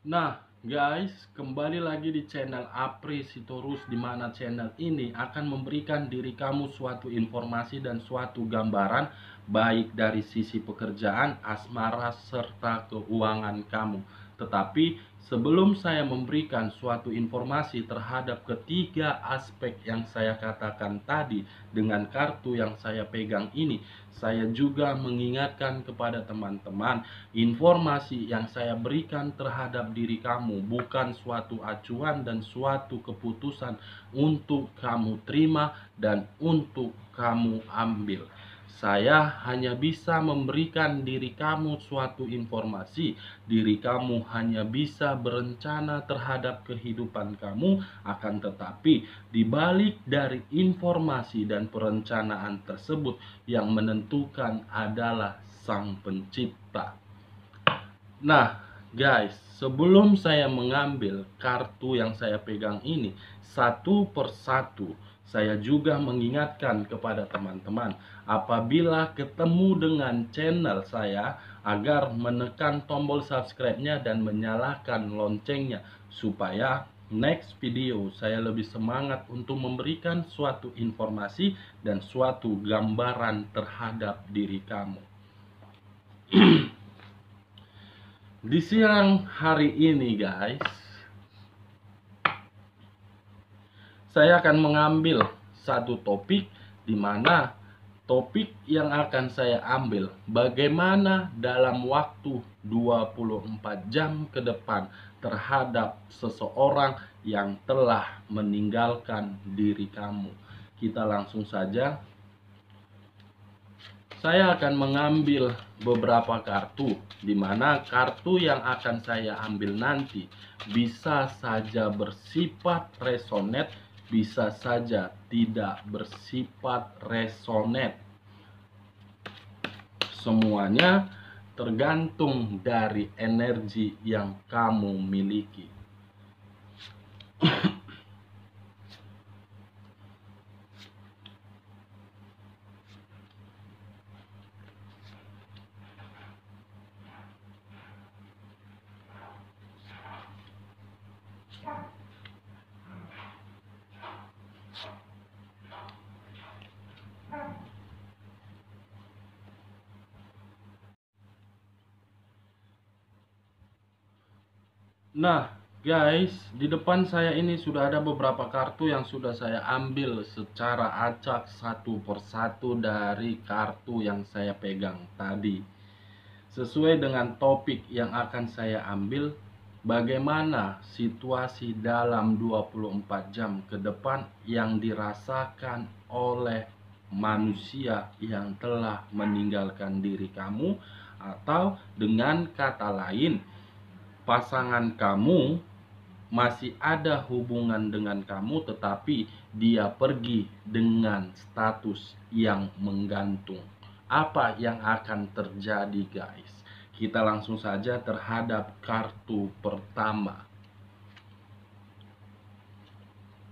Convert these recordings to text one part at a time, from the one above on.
Nah, guys, kembali lagi di channel Apri Sitorus, di mana channel ini akan memberikan diri kamu suatu informasi dan suatu gambaran baik dari sisi pekerjaan, asmara, serta keuangan kamu. Tetapi sebelum saya memberikan suatu informasi terhadap ketiga aspek yang saya katakan tadi dengan kartu yang saya pegang ini, saya juga mengingatkan kepada teman-teman, informasi yang saya berikan terhadap diri kamu bukan suatu acuan dan suatu keputusan untuk kamu terima dan untuk kamu ambil. Saya hanya bisa memberikan diri kamu suatu informasi. Diri kamu hanya bisa berencana terhadap kehidupan kamu, akan tetapi di balik dari informasi dan perencanaan tersebut yang menentukan adalah Sang Pencipta. Nah, guys, sebelum saya mengambil kartu yang saya pegang ini satu persatu, saya juga mengingatkan kepada teman-teman, apabila ketemu dengan channel saya, agar menekan tombol subscribe-nya dan menyalakan loncengnya, supaya next video saya lebih semangat untuk memberikan suatu informasi dan suatu gambaran terhadap diri kamu. Di siang hari ini, guys, saya akan mengambil satu topik, di mana topik yang akan saya ambil bagaimana dalam waktu 24 jam ke depan terhadap seseorang yang telah meninggalkan diri kamu. Kita langsung saja. Saya akan mengambil beberapa kartu, di mana kartu yang akan saya ambil nanti bisa saja bersifat resonate, bisa saja tidak bersifat resonate. Semuanya tergantung dari energi yang kamu miliki. Nah, guys, di depan saya ini sudah ada beberapa kartu yang sudah saya ambil secara acak satu persatu dari kartu yang saya pegang tadi. Sesuai dengan topik yang akan saya ambil, bagaimana situasi dalam 24 jam ke depan yang dirasakan oleh manusia yang telah meninggalkan diri kamu, atau dengan kata lain, pasangan kamu masih ada hubungan dengan kamu, tetapi dia pergi dengan status yang menggantung. Apa yang akan terjadi, guys? Kita langsung saja terhadap kartu pertama.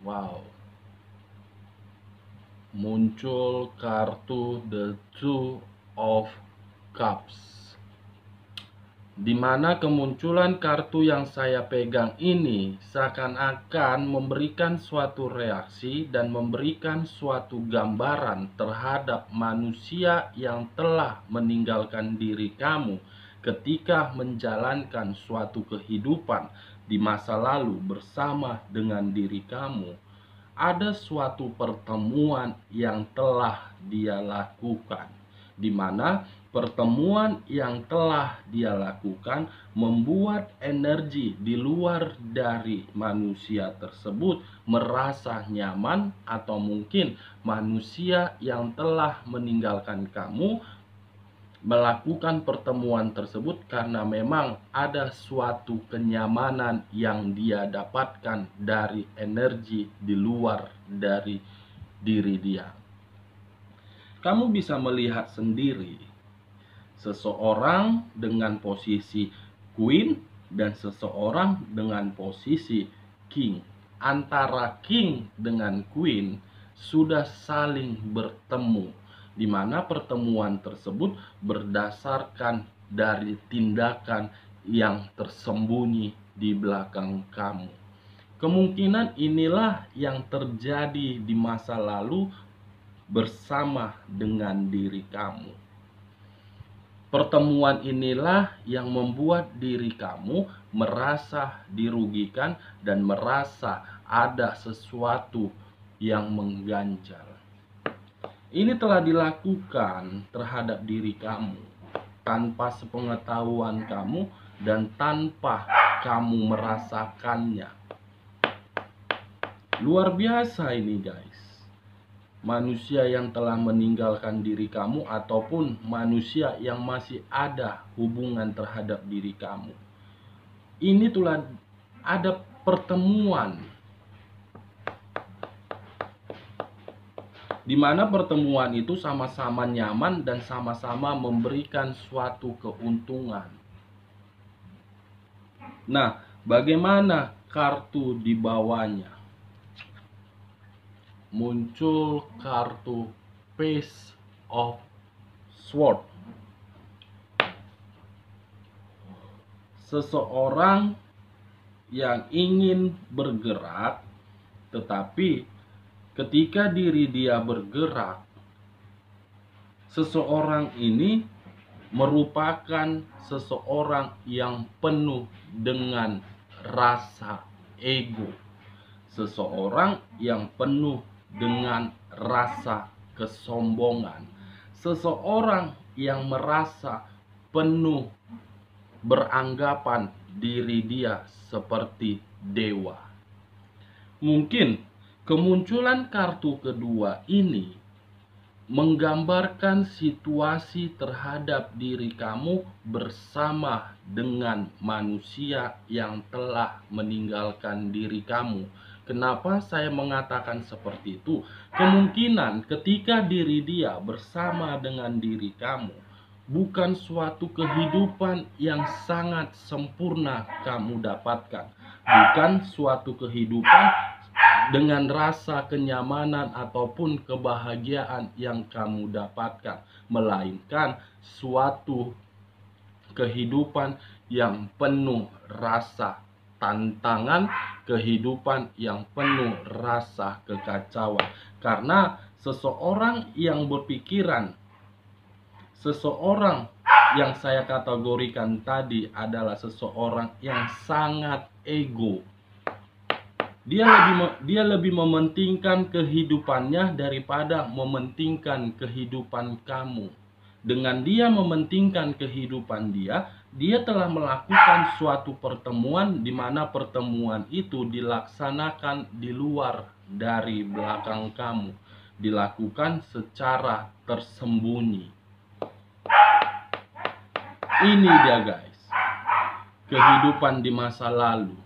Wow. Muncul kartu The Two of Cups, di mana kemunculan kartu yang saya pegang ini seakan-akan memberikan suatu reaksi dan memberikan suatu gambaran terhadap manusia yang telah meninggalkan diri kamu ketika menjalankan suatu kehidupan di masa lalu bersama dengan diri kamu. Ada suatu pertemuan yang telah dia lakukan, di mana pertemuan yang telah dia lakukan membuat energi di luar dari manusia tersebut merasa nyaman, atau mungkin manusia yang telah meninggalkan kamu melakukan pertemuan tersebut karena memang ada suatu kenyamanan yang dia dapatkan dari energi di luar dari diri dia. Kamu bisa melihat sendiri seseorang dengan posisi queen dan seseorang dengan posisi king. Antara king dengan queen sudah saling bertemu, di mana pertemuan tersebut berdasarkan dari tindakan yang tersembunyi di belakang kamu. Kemungkinan inilah yang terjadi di masa lalu bersama dengan diri kamu. Pertemuan inilah yang membuat diri kamu merasa dirugikan dan merasa ada sesuatu yang mengganjal. Ini telah dilakukan terhadap diri kamu tanpa sepengetahuan kamu dan tanpa kamu merasakannya. Luar biasa ini, guys. Manusia yang telah meninggalkan diri kamu ataupun manusia yang masih ada hubungan terhadap diri kamu. Ini telah ada pertemuan, di mana pertemuan itu sama-sama nyaman dan sama-sama memberikan suatu keuntungan. Nah, bagaimana kartu di bawahnya? Muncul kartu Page of Swords. Seseorang yang ingin bergerak, tetapi ketika diri dia bergerak, seseorang ini merupakan seseorang yang penuh dengan rasa ego. Seseorang yang penuh dengan rasa kesombongan. Seseorang yang merasa penuh beranggapan diri dia seperti dewa. Mungkin kemunculan kartu kedua ini menggambarkan situasi terhadap diri kamu bersama dengan manusia yang telah meninggalkan diri kamu. Kenapa saya mengatakan seperti itu? Kemungkinan ketika diri dia bersama dengan diri kamu bukan suatu kehidupan yang sangat sempurna kamu dapatkan. Bukan suatu kehidupan dengan rasa kenyamanan ataupun kebahagiaan yang kamu dapatkan, melainkan suatu kehidupan yang penuh rasa tantangan, kehidupan yang penuh rasa kekacauan. Karena seseorang yang berpikiran, seseorang yang saya kategorikan tadi adalah seseorang yang sangat ego. Dia lebih mementingkan kehidupannya daripada mementingkan kehidupan kamu. Dengan dia mementingkan kehidupan dia telah melakukan suatu pertemuan di mana pertemuan itu dilaksanakan di luar dari belakang kamu, dilakukan secara tersembunyi. Ini dia, guys, kehidupan di masa lalu.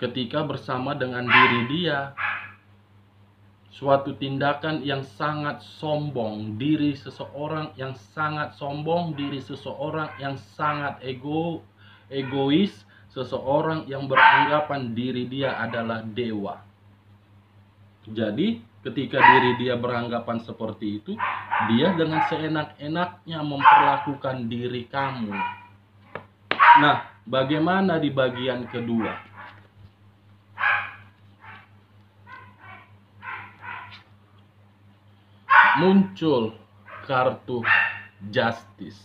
Ketika bersama dengan diri dia, suatu tindakan yang sangat sombong, diri seseorang yang sangat sombong, diri seseorang yang sangat egois, seseorang yang beranggapan diri dia adalah dewa. Jadi, ketika diri dia beranggapan seperti itu, dia dengan seenak-enaknya memperlakukan diri kamu. Nah, bagaimana di bagian kedua? Muncul kartu Justice,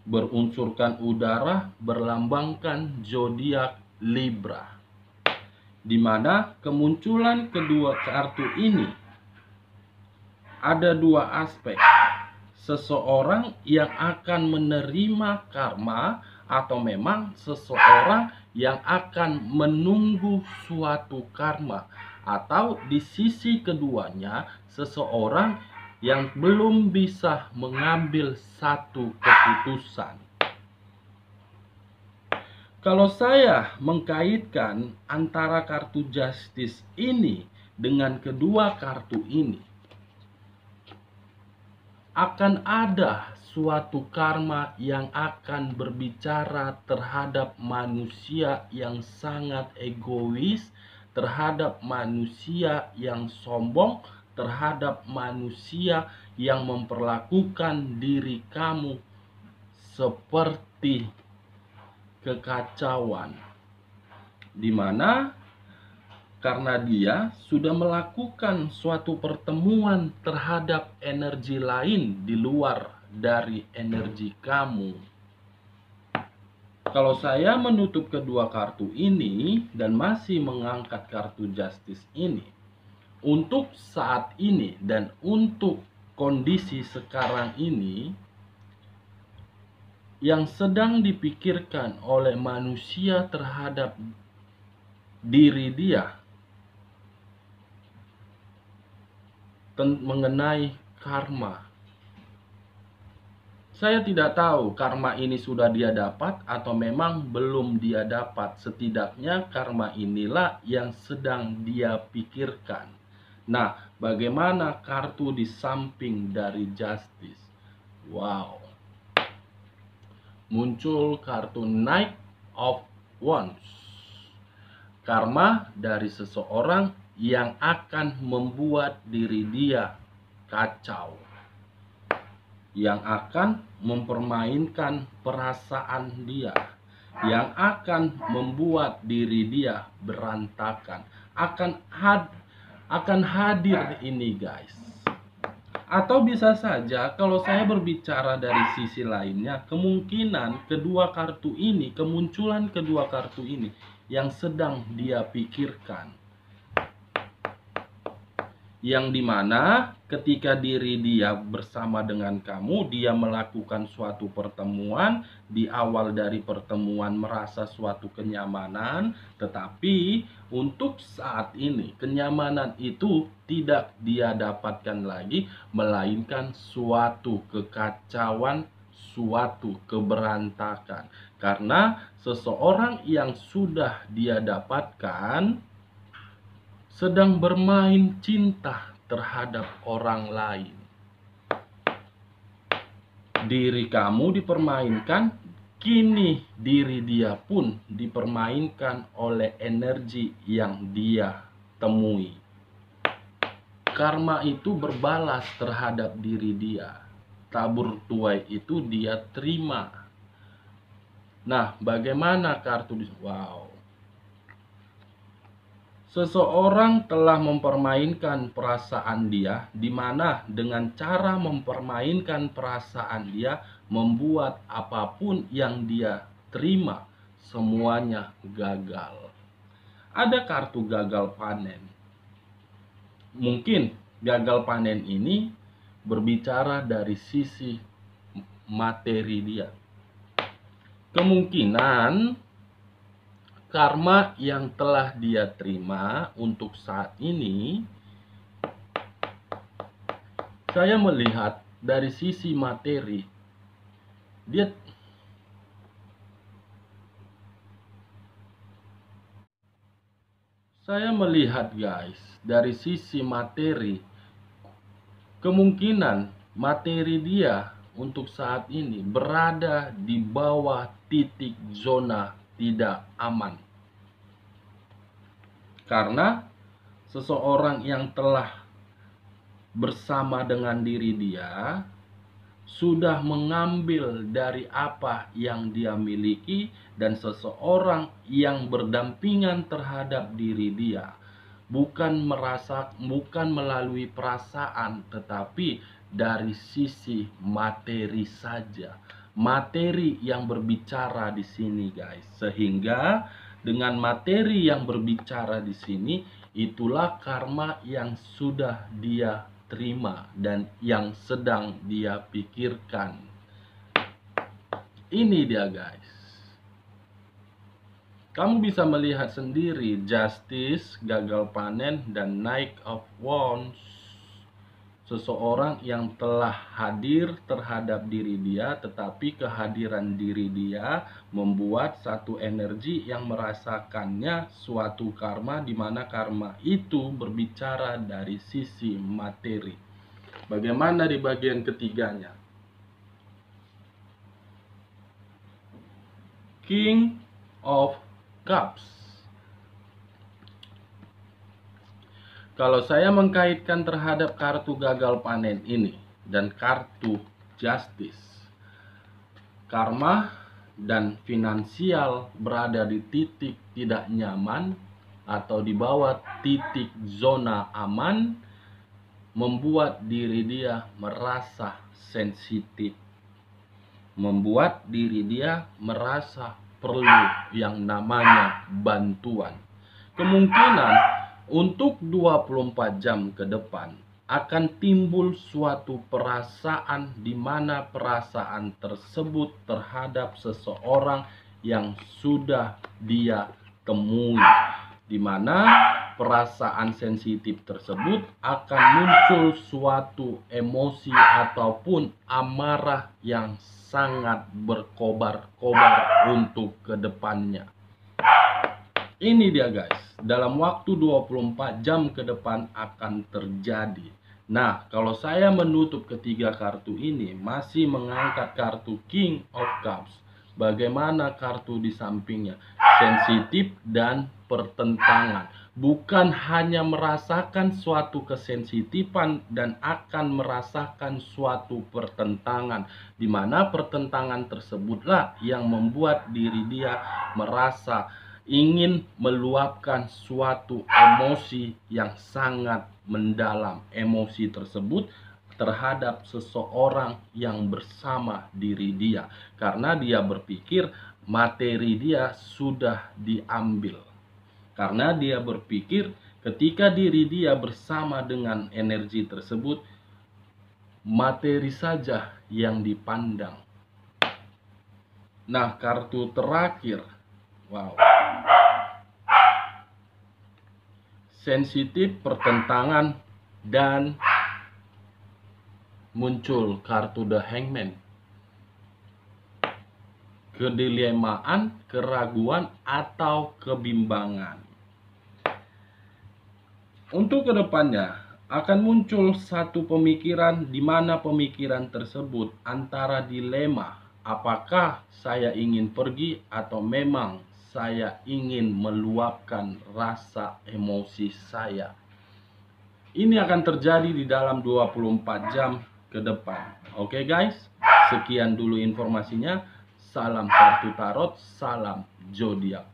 berunsurkan udara, berlambangkan zodiak Libra, di mana kemunculan kedua kartu ini ada dua aspek. Seseorang yang akan menerima karma atau memang seseorang yang akan menunggu suatu karma, atau di sisi keduanya seseorang yang belum bisa mengambil satu keputusan. Kalau saya mengkaitkan antara kartu Justice ini dengan kedua kartu ini, akan ada suatu karma yang akan berbicara terhadap manusia yang sangat egois, terhadap manusia yang sombong, terhadap manusia yang memperlakukan diri kamu seperti kekacauan, dimana karena dia sudah melakukan suatu pertemuan terhadap energi lain di luar dari energi kamu. Kalau saya menutup kedua kartu ini dan masih mengangkat kartu Justice ini, untuk saat ini dan untuk kondisi sekarang ini, yang sedang dipikirkan oleh manusia terhadap diri dia mengenai karma. Saya tidak tahu karma ini sudah dia dapat atau memang belum dia dapat. Setidaknya karma inilah yang sedang dia pikirkan. Nah, bagaimana kartu di samping dari Justice? Wow. Muncul kartu Knight of Wands. Karma dari seseorang yang akan membuat diri dia kacau, yang akan mempermainkan perasaan dia, yang akan membuat diri dia berantakan. Akan hadir ini, guys. Atau bisa saja kalau saya berbicara dari sisi lainnya, kemungkinan kemunculan kedua kartu ini yang sedang dia pikirkan. Yang dimana ketika diri dia bersama dengan kamu, dia melakukan suatu pertemuan. Di awal dari pertemuan merasa suatu kenyamanan, tetapi untuk saat ini kenyamanan itu tidak dia dapatkan lagi, melainkan suatu kekacauan, suatu keberantakan. Karena seseorang yang sudah dia dapatkan sedang bermain cinta terhadap orang lain. Diri kamu dipermainkan, kini diri dia pun dipermainkan oleh energi yang dia temui. Karma itu berbalas terhadap diri dia. Tabur tuai itu dia terima. Nah, bagaimana kartu di... Wow. Seseorang telah mempermainkan perasaan dia, di mana dengan cara mempermainkan perasaan dia, membuat apapun yang dia terima, semuanya gagal. Ada kartu gagal panen. Mungkin gagal panen ini berbicara dari sisi materi dia. Kemungkinan karma yang telah dia terima untuk saat ini, saya melihat dari sisi materi, saya melihat guys, dari sisi materi, kemungkinan materi dia untuk saat ini berada di bawah titik zona tidak aman. Karena seseorang yang telah bersama dengan diri dia sudah mengambil dari apa yang dia miliki, dan seseorang yang berdampingan terhadap diri dia bukan melalui perasaan, tetapi dari sisi materi saja. Materi yang berbicara di sini, guys. Sehingga dengan materi yang berbicara di sini, itulah karma yang sudah dia terima dan yang sedang dia pikirkan. Ini dia, guys. Kamu bisa melihat sendiri Justice, gagal panen, dan Knight of Wands. Seseorang yang telah hadir terhadap diri dia, tetapi kehadiran diri dia membuat satu energi yang merasakannya suatu karma, di mana karma itu berbicara dari sisi materi. Bagaimana di bagian ketiganya? King of Cups. Kalau saya mengkaitkan terhadap kartu gagal panen ini dan kartu Justice, karma dan finansial berada di titik tidak nyaman atau di bawah titik zona aman, membuat diri dia merasa sensitif, membuat diri dia merasa perlu yang namanya bantuan. Kemungkinan untuk 24 jam ke depan akan timbul suatu perasaan di mana perasaan tersebut terhadap seseorang yang sudah dia temui, di mana perasaan sensitif tersebut akan muncul suatu emosi ataupun amarah yang sangat berkobar-kobar untuk kedepannya. Ini dia guys, dalam waktu 24 jam ke depan akan terjadi. Nah, kalau saya menutup ketiga kartu ini masih mengangkat kartu King of Cups, bagaimana kartu di sampingnya? Sensitif dan pertentangan. Bukan hanya merasakan suatu kesensitifan dan akan merasakan suatu pertentangan, di mana pertentangan tersebutlah yang membuat diri dia merasa ingin meluapkan suatu emosi yang sangat mendalam. Emosi tersebut terhadap seseorang yang bersama diri dia, karena dia berpikir materi dia sudah diambil. Karena dia berpikir ketika diri dia bersama dengan energi tersebut, materi saja yang dipandang. Nah, kartu terakhir, wow, sensitif, pertentangan, dan muncul kartu The Hangman. Kedilemaan, keraguan, atau kebimbangan. Untuk kedepannya akan muncul satu pemikiran di mana pemikiran tersebut antara dilema, apakah saya ingin pergi atau memang saya ingin meluapkan rasa emosi saya. Ini akan terjadi di dalam 24 jam ke depan. Oke guys, sekian dulu informasinya. Salam kartu tarot, salam zodiak.